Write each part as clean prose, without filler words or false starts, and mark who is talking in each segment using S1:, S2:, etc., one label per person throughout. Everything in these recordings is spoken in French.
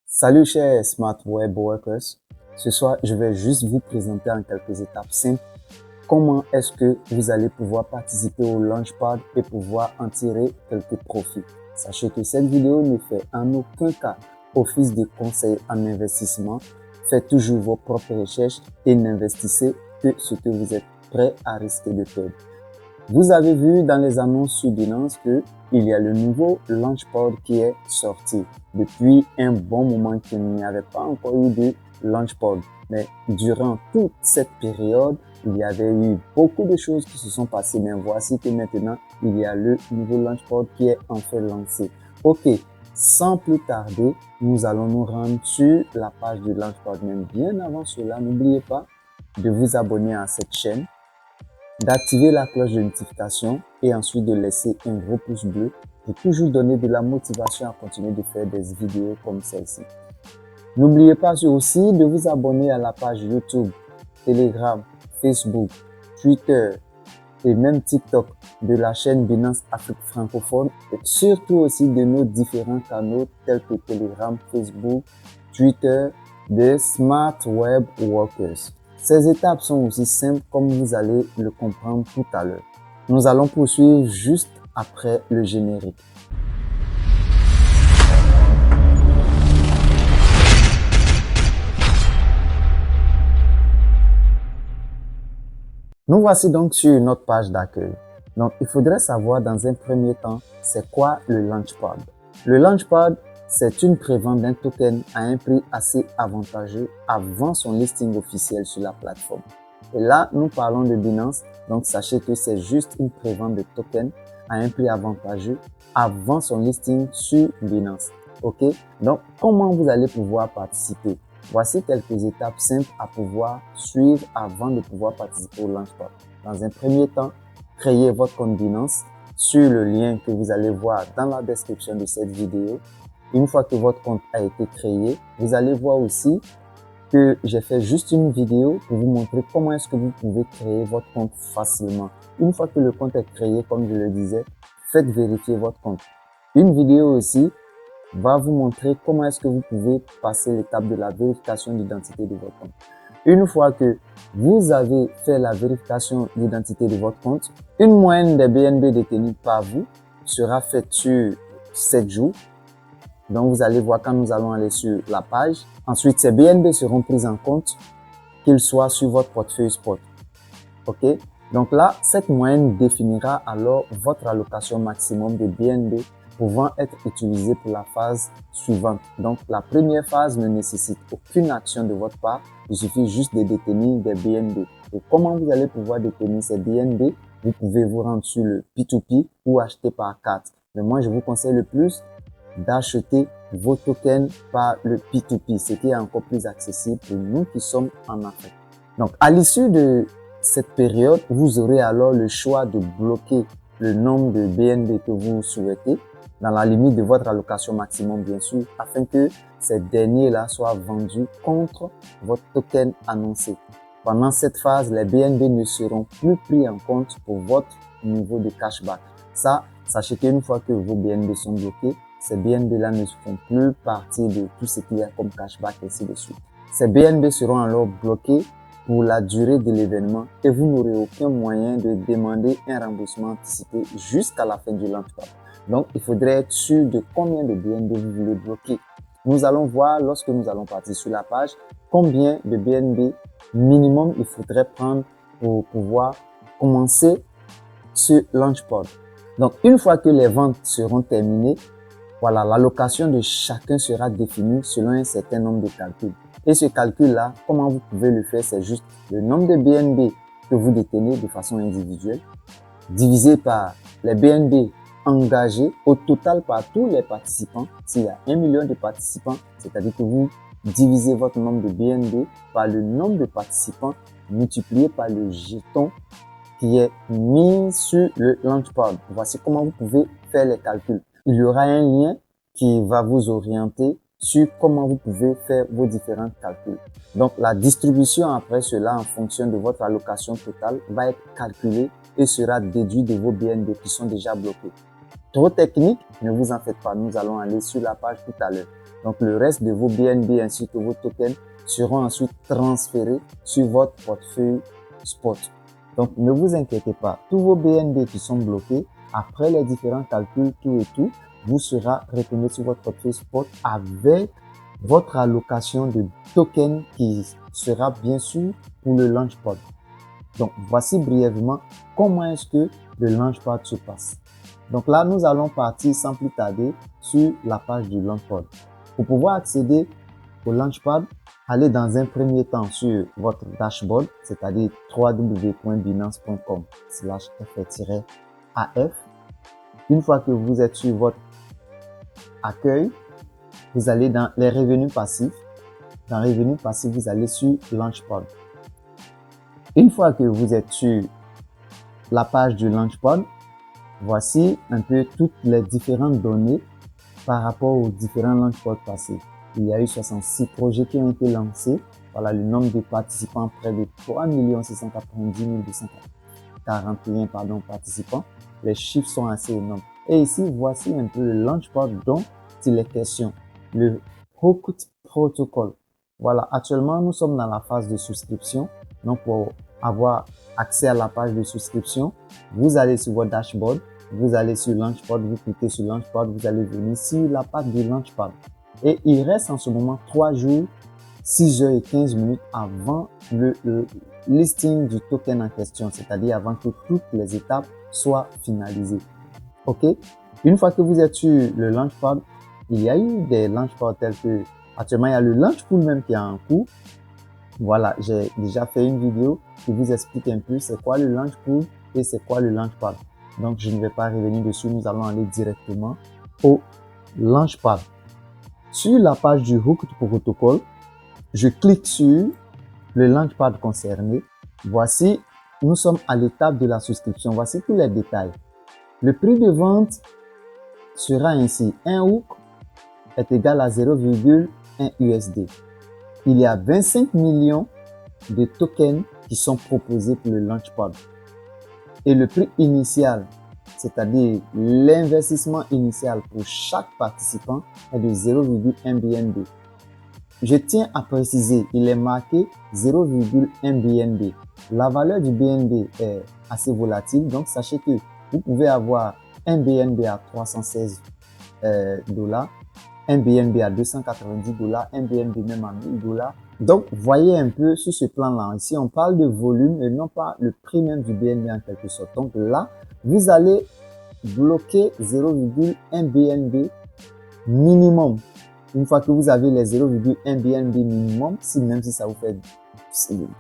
S1: Salut chers Smart Web Workers, ce soir je vais juste vous présenter en quelques étapes simples comment est-ce que vous allez pouvoir participer au Launchpad et pouvoir en tirer quelques profits. Sachez que cette vidéo ne fait en aucun cas office de conseil en investissement. Faites toujours vos propres recherches et n'investissez que ce que vous êtes prêt à risquer de perdre. Vous avez vu dans les annonces sur Binance que il y a le nouveau Launchpad qui est sorti. Depuis un bon moment qu'il n'y avait pas encore eu de Launchpad. Mais durant toute cette période, il y avait eu beaucoup de choses qui se sont passées. Mais voici que maintenant, il y a le nouveau Launchpad qui est enfin lancé. Ok, sans plus tarder, nous allons nous rendre sur la page du Launchpad. Mais bien avant cela, n'oubliez pas de vous abonner à cette chaîne, d'activer la cloche de notification et ensuite de laisser un gros pouce bleu pour toujours donner de la motivation à continuer de faire des vidéos comme celle-ci. N'oubliez pas aussi de vous abonner à la page YouTube, Telegram, Facebook, Twitter et même TikTok de la chaîne Binance Afrique francophone et surtout aussi de nos différents canaux tels que Telegram, Facebook, Twitter de Smart Web Workers. Ces étapes sont aussi simples comme vous allez le comprendre tout à l'heure. Nous allons poursuivre juste après le générique. Nous voici donc sur notre page d'accueil. Donc, il faudrait savoir dans un premier temps, c'est quoi le Launchpad? Le Launchpad, c'est une prévente d'un token à un prix assez avantageux avant son listing officiel sur la plateforme. Et là, nous parlons de Binance, donc sachez que c'est juste une prévente de token à un prix avantageux avant son listing sur Binance. Ok? Donc, comment vous allez pouvoir participer? Voici quelques étapes simples à pouvoir suivre avant de pouvoir participer au Launchpad. Dans un premier temps, créez votre compte Binance sur le lien que vous allez voir dans la description de cette vidéo. Une fois que votre compte a été créé, vous allez voir aussi que j'ai fait juste une vidéo pour vous montrer comment est-ce que vous pouvez créer votre compte facilement. Une fois que le compte est créé, comme je le disais, faites vérifier votre compte. Une vidéo aussi va vous montrer comment est-ce que vous pouvez passer l'étape de la vérification d'identité de votre compte. Une fois que vous avez fait la vérification d'identité de votre compte, une moyenne des BNB détenus par vous sera faite sur 7 jours. Donc, vous allez voir quand nous allons aller sur la page. Ensuite, ces BNB seront pris en compte, qu'ils soient sur votre portefeuille spot. OK? Donc là, cette moyenne définira alors votre allocation maximum de BNB pouvant être utilisée pour la phase suivante. Donc, la première phase ne nécessite aucune action de votre part. Il suffit juste de détenir des BNB. Et comment vous allez pouvoir détenir ces BNB? Vous pouvez vous rendre sur le P2P ou acheter par carte. Mais moi, je vous conseille le plus d'acheter vos tokens par le P2P, ce qui est encore plus accessible pour nous qui sommes en Afrique. Donc, à l'issue de cette période, vous aurez alors le choix de bloquer le nombre de BNB que vous souhaitez dans la limite de votre allocation maximum, bien sûr, afin que ces derniers-là soient vendus contre votre token annoncé. Pendant cette phase, les BNB ne seront plus pris en compte pour votre niveau de cashback. Ça, sachez qu'une fois que vos BNB sont bloqués, ces BNB-là ne font plus partie de tout ce qu'il y a comme cashback et ainsi de suite. Ces BNB seront alors bloqués pour la durée de l'événement et vous n'aurez aucun moyen de demander un remboursement anticipé jusqu'à la fin du Launchpad. Donc, il faudrait être sûr de combien de BNB vous voulez bloquer. Nous allons voir lorsque nous allons partir sur la page combien de BNB minimum il faudrait prendre pour pouvoir commencer ce Launchpad. Donc, une fois que les ventes seront terminées, voilà, l'allocation de chacun sera définie selon un certain nombre de calculs. Et ce calcul-là, comment vous pouvez le faire, c'est juste le nombre de BNB que vous détenez de façon individuelle, divisé par les BNB engagés au total par tous les participants. S'il y a 1 million de participants, c'est-à-dire que vous divisez votre nombre de BNB par le nombre de participants multiplié par le jeton qui est mis sur le Launchpad. Voici comment vous pouvez faire les calculs. Il y aura un lien qui va vous orienter sur comment vous pouvez faire vos différents calculs. Donc, la distribution après cela en fonction de votre allocation totale va être calculée et sera déduite de vos BNB qui sont déjà bloqués. Trop technique, ne vous en faites pas. Nous allons aller sur la page tout à l'heure. Donc, le reste de vos BNB ainsi que vos tokens seront ensuite transférés sur votre portefeuille spot. Donc, ne vous inquiétez pas. Tous vos BNB qui sont bloqués, après les différents calculs, tout, vous sera retourné sur votre portefeuille spot avec votre allocation de tokens qui sera bien sûr pour le Launchpad. Donc, voici brièvement comment est-ce que le Launchpad se passe. Donc là, nous allons partir sans plus tarder sur la page du Launchpad. Pour pouvoir accéder au Launchpad, allez dans un premier temps sur votre dashboard, c'est-à-dire www.binance.com/fr-af. Une fois que vous êtes sur votre accueil, vous allez dans les revenus passifs. Dans revenus passifs, vous allez sur Launchpad. Une fois que vous êtes sur la page du Launchpad, voici un peu toutes les différentes données par rapport aux différents Launchpads passés. Il y a eu 66 projets qui ont été lancés. Voilà le nombre de participants, près de 3 690 241 participants. Les chiffres sont assez énormes. Et ici, voici un peu le Launchpad dont il est question. Le Hooked Protocol. Voilà, actuellement, nous sommes dans la phase de souscription. Donc, pour avoir accès à la page de souscription, vous allez sur votre dashboard, vous allez sur Launchpad, vous cliquez sur Launchpad, vous allez venir sur la page du Launchpad. Et il reste en ce moment 3 jours, 6 heures et 15 minutes avant le listing du token en question, c'est-à-dire avant que toutes les étapes soient finalisées. OK? Une fois que vous êtes sur le Launchpad, il y a eu des Launchpads tels que, actuellement, il y a le Launchpool même qui est en cours. Voilà, j'ai déjà fait une vidéo qui vous explique un peu c'est quoi le Launchpool et c'est quoi le Launchpad. Donc, je ne vais pas revenir dessus, nous allons aller directement au Launchpad. Sur la page du Hooked Protocol, je clique sur le Launchpad concerné. Voici, nous sommes à l'étape de la souscription. Voici tous les détails. Le prix de vente sera ainsi. Un hook est égal à 0,1 USD. Il y a 25 millions de tokens qui sont proposés pour le Launchpad. Et le prix initial, c'est-à-dire l'investissement initial pour chaque participant, est de 0,1 BNB. Je tiens à préciser, il est marqué 0,1 BNB. La valeur du BNB est assez volatile, donc sachez que vous pouvez avoir un BNB à 316 $, un BNB à 290 $, un BNB même à 1000 $. Donc, voyez un peu sur ce plan-là. Ici, on parle de volume et non pas le prix même du BNB en quelque sorte. Donc là, vous allez bloquer 0,1 BNB minimum. Une fois que vous avez les 0,1 BNB minimum, même si ça vous fait,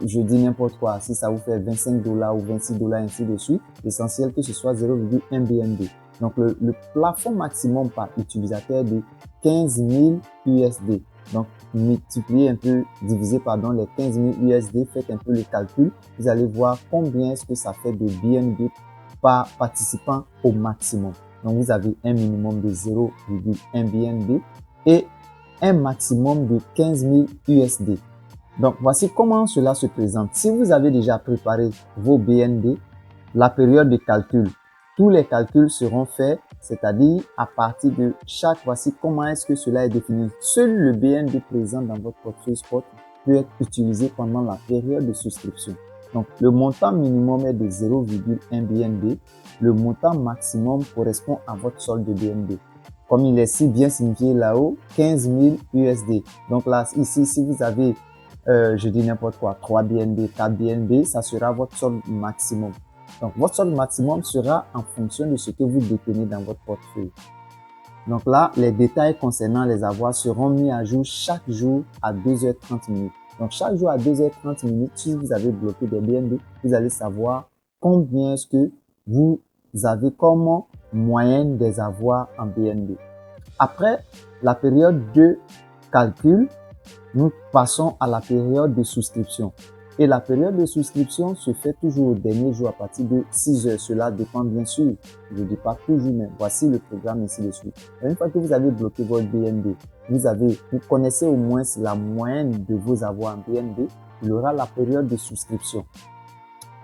S1: je dis n'importe quoi, si ça vous fait 25 $ ou 26 $, ainsi de suite, l'essentiel que ce soit 0,1 BNB. Donc, le plafond maximum par utilisateur de 15 000 USD. Donc, multipliez un peu, divisez les 15 000 USD, faites un peu le calcul. Vous allez voir combien est-ce que ça fait de BNB par participant au maximum. Donc, vous avez un minimum de 0,1 BNB et un maximum de 15 000 USD. Donc, voici comment cela se présente. Si vous avez déjà préparé vos BNB, la période de calcul, tous les calculs seront faits, c'est-à-dire à partir de chaque, voici comment est-ce que cela est défini. Seul le BNB présent dans votre portefeuille spot peut être utilisé pendant la période de souscription. Donc, le montant minimum est de 0,1 BNB. Le montant maximum correspond à votre solde de BNB. Comme il est si bien signifié là-haut, 15 000 USD. Donc là, ici, si vous avez, je dis n'importe quoi, 3 BNB, 4 BNB, ça sera votre solde maximum. Donc, votre solde maximum sera en fonction de ce que vous détenez dans votre portefeuille. Donc là, les détails concernant les avoirs seront mis à jour chaque jour à 2h30. Donc, chaque jour à 2h30, si vous avez bloqué des BNB, vous allez savoir combien est-ce que vous avez comme moyenne des avoirs en BNB. Après la période de calcul, nous passons à la période de souscription. Et la période de souscription se fait toujours au dernier jour à partir de 6 heures. Cela dépend bien sûr. Je ne dis pas toujours, mais voici le programme ici dessus. Une fois que vous avez bloqué votre BNB, vous connaissez au moins la moyenne de vos avoirs en BNB, il y aura la période de souscription.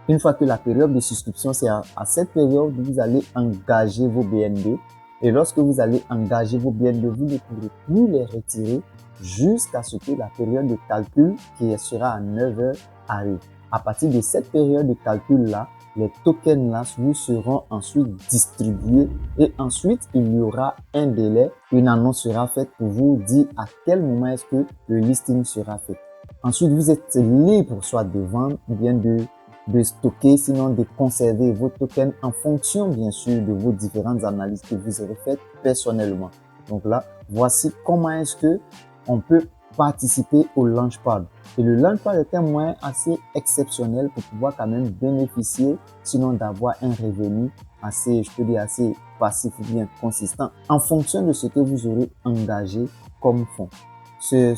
S1: Une fois que la période de souscription, c'est à cette période, vous allez engager vos BNB. Et lorsque vous allez engager vos BNB, vous ne pourrez plus les retirer jusqu'à ce que la période de calcul qui sera à 9 heures arrive. À partir de cette période de calcul-là, les tokens-là vous seront ensuite distribués et ensuite il y aura un délai, une annonce sera faite pour vous dire à quel moment est-ce que le listing sera fait. Ensuite, vous êtes libre soit de vendre ou bien de stocker, sinon de conserver vos tokens en fonction bien sûr de vos différentes analyses que vous aurez faites personnellement. Donc là, voici comment est-ce que on peut participer au Launchpad. Et le Launchpad est un moyen assez exceptionnel pour pouvoir quand même bénéficier, sinon d'avoir un revenu assez, je peux dire assez passif ou bien consistant en fonction de ce que vous aurez engagé comme fonds. C'est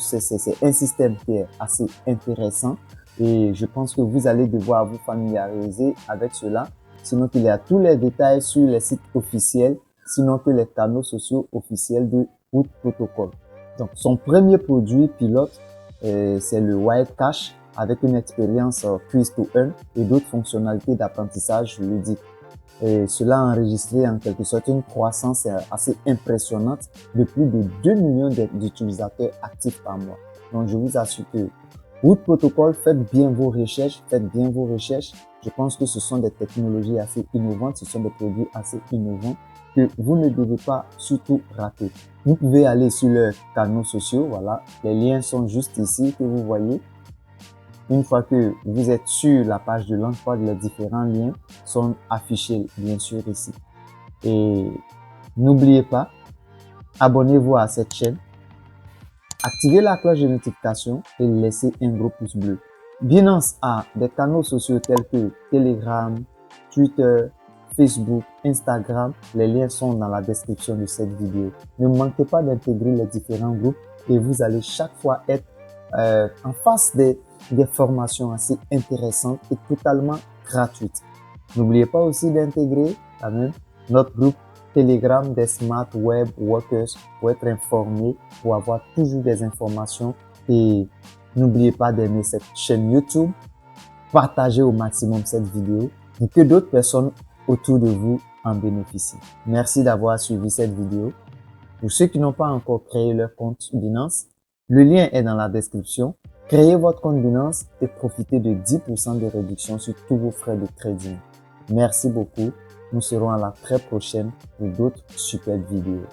S1: un système qui est assez intéressant et je pense que vous allez devoir vous familiariser avec cela. Sinon qu'il y a tous les détails sur les sites officiels, sinon que les canaux sociaux officiels de Root Protocol. Donc, son premier produit pilote, c'est le Wild Cash avec une expérience Quiz to Earn et d'autres fonctionnalités d'apprentissage ludique. Et cela a enregistré en quelque sorte une croissance assez impressionnante de plus de 2 millions d'utilisateurs actifs par mois. Donc, je vous assure que Root Protocol, faites bien vos recherches. Je pense que ce sont des technologies assez innovantes, ce sont des produits assez innovants que vous ne devez pas surtout rater. Vous pouvez aller sur leurs canaux sociaux, voilà, les liens sont juste ici que vous voyez. Une fois que vous êtes sur la page de Launchpad, les différents liens sont affichés bien sûr ici. Et n'oubliez pas, abonnez-vous à cette chaîne, activez la cloche de notification et laissez un gros pouce bleu. Binance a des canaux sociaux tels que Telegram, Twitter, Facebook, Instagram. Les liens sont dans la description de cette vidéo. Ne manquez pas d'intégrer les différents groupes et vous allez chaque fois être en face des formations assez intéressantes et totalement gratuites. N'oubliez pas aussi d'intégrer quand même notre groupe Telegram des Smart Web Workers pour être informé, pour avoir toujours des informations. Et n'oubliez pas d'aimer cette chaîne YouTube, partagez au maximum cette vidéo pour que d'autres personnes autour de vous en bénéficient. Merci d'avoir suivi cette vidéo. Pour ceux qui n'ont pas encore créé leur compte Binance, le lien est dans la description. Créez votre compte Binance et profitez de 10% de réduction sur tous vos frais de trading. Merci beaucoup. Nous serons à la très prochaine pour d'autres super vidéos.